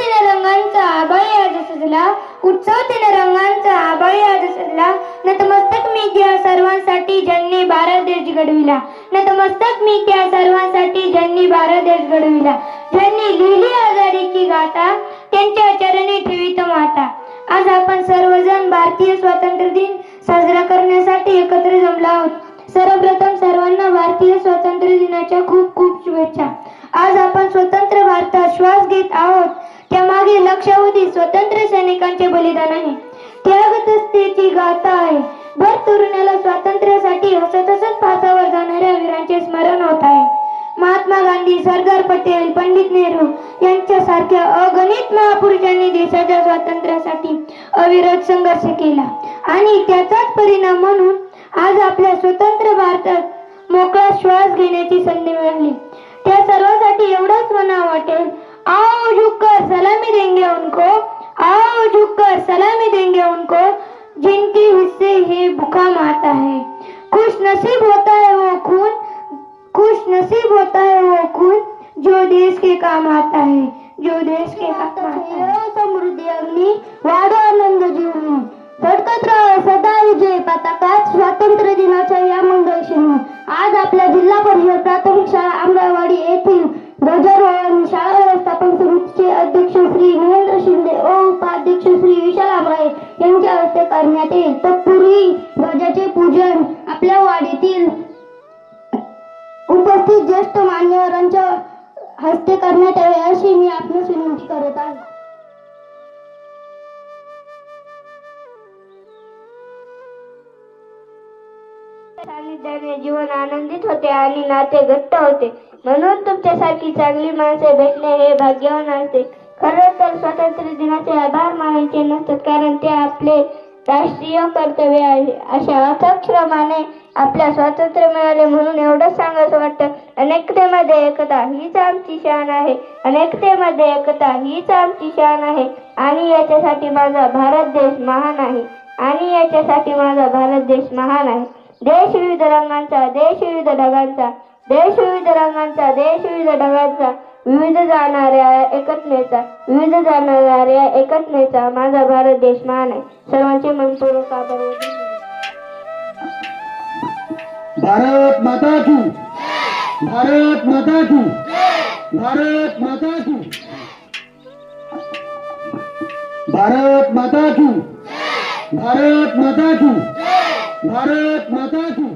तिने रंगांचा आभाळी आज सजला, उत्सव तिने रंगांचा आभाळी आज सजला. नतमस्तक मी त्या सर्वांसाठी ज्यांनी भारत देश घडविला, नतमस्तक मी त्या सर्वांसाठी ज्यांनी भारत देश घडविला. ज्यांनी लिहिली आजादी की गाथा, त्यांच्या चरणी ठेवीत माता. आज आपण सर्वजण भारतीय स्वातंत्र्य दिन साजरा करण्यासाठी एकत्र जमलो आहोत. सर्वप्रथम सर्वांना भारतीय स्वातंत्र्य दिनाच्या खूप खूप शुभेच्छा. आज आपण स्वतंत्र भारतात श्वास घेत आहोत, त्यामागे लक्षावधी स्वातंत्र्य सैनिकांचे बलिदान आहे. त्यागतस्तेची गाथा आहे. भर तरुणाला स्वातंत्र्यासाठी हसत हसत फासावर जाणाऱ्या वीरांचे स्मरण होत आहे. महात्मा गांधी, सरदार पटेल, पंडित नेहरू यांच्यासारख्या अगणित महापुरुषांनी देशाच्या स्वातंत्र्यासाठी अविरत संघर्ष केला आणि त्याचाच परिणाम म्हणून आज आपल्या स्वतंत्र भारतात मोकळा श्वास घेण्याची संधी मिळाली. त्या सर्वांसाठी एवढंच म्हणावं वाटेल, आओ झुककर सलामी देंगे उनको, आओ झुककर सलामी देंगे उनको, जिनके हिस्से है भूखा माता है. खुश नसीब होता है वो खून, खुश नसीब होता है वो खून, जो देश के काम आता है, जो देश के काम आता है. समृद्धी अग्नी वाढो आनंद जीवनी, फडकत राहा सदा विजय पताकात स्वातंत्र्य दिनाच्या या मंगल क्षणी. आज आपल्या जिल्हा परिषद प्राथमिक शाळा आंबळवाडी येथील ध्वजारोहण शाळा व्यवस्थापन समितीचे अध्यक्ष श्री महेंद्र शिंदे व उपाध्यक्ष श्री विशाल आमराळे यांच्या हस्ते करण्यात येईल. तत्पूर्वी ध्वजाचे पूजन आपल्या वाडीतील उपस्थित ज्येष्ठ मान्यवरांच्या हस्ते करण्यात यावे अशी मी आपणास विनंती करत आहे. सानिध्याने जीवन आनंदित होते आणि नाते घट्ट होते. म्हणून तुमच्यासारखी चांगली माणसे भेटणे हे भाग्यवान असते. खरं तर स्वातंत्र्य दिनाचे आभार मानायचे नसतात, कारण ते आपले राष्ट्रीय कर्तव्य आहे. अशा अथक श्रमाने आपल्या स्वातंत्र्य मिळाले म्हणून एवढंच सांगायचं वाटतं, अनेकतेमध्ये एकता हीच आमची शान आहे, अनेकतेमध्ये एकता हीच आमची शान आहे. आणि याच्यासाठी माझा भारत देश महान आहे, आणि याच्यासाठी माझा भारत देश महान आहे. देश विविध रंगांचा, देश विविध ढगांचा, देश विविध रंगांचा, देश विविध ढगांचा, विविध जाणाऱ्या एकत्मेचा, विविध जाणाऱ्या एकत्मेचा माझा भारत देश महान आहे. सर्वांचे मनपूर्वक आभार. भारत माता की, भारत माता की, भारत माता की, भारत माता की, भारत माता की, भारत माता की.